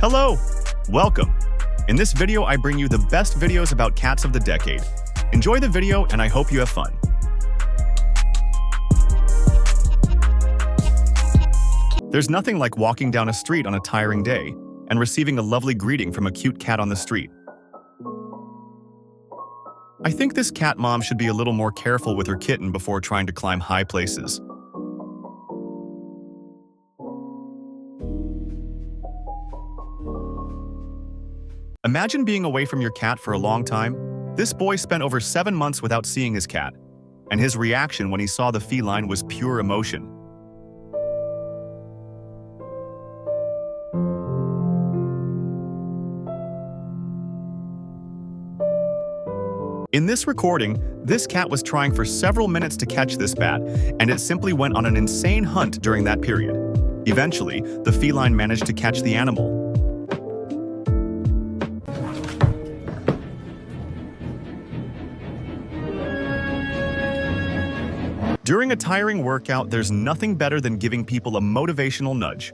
Hello! Welcome! In this video, I bring you the best videos about cats of the decade. Enjoy the video and I hope you have fun. There's nothing like walking down a street on a tiring day and receiving a lovely greeting from a cute cat on the street. I think this cat mom should be a little more careful with her kitten before trying to climb high places. Imagine being away from your cat for a long time. This boy spent over 7 months without seeing his cat, and his reaction when he saw the feline was pure emotion. In this recording, this cat was trying for several minutes to catch this bat, and it simply went on an insane hunt during that period. Eventually, the feline managed to catch the animal. During a tiring workout, there's nothing better than giving people a motivational nudge.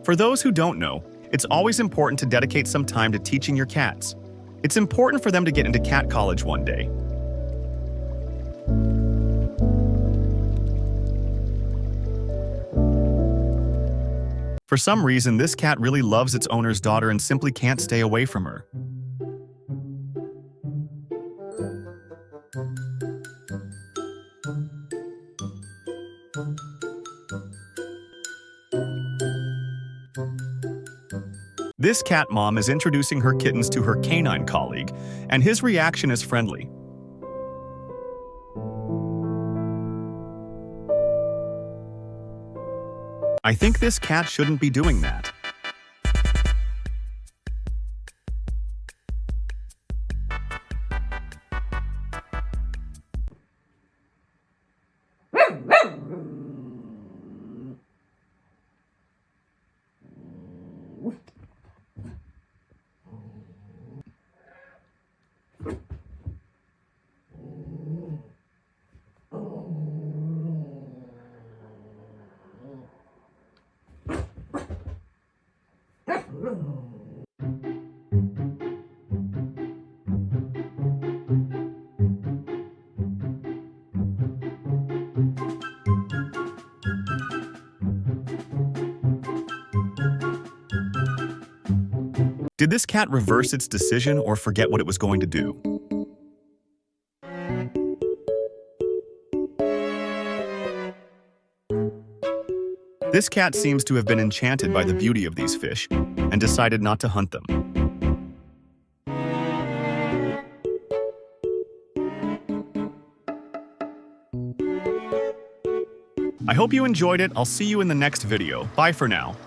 For those who don't know, it's always important to dedicate some time to teaching your cats. It's important for them to get into cat college one day. For some reason, this cat really loves its owner's daughter and simply can't stay away from her. This cat mom is introducing her kittens to her canine colleague, and his reaction is friendly. I think this cat shouldn't be doing that. Did this cat reverse its decision or forget what it was going to do? This cat seems to have been enchanted by the beauty of these fish and decided not to hunt them. I hope you enjoyed it. I'll see you in the next video. Bye for now.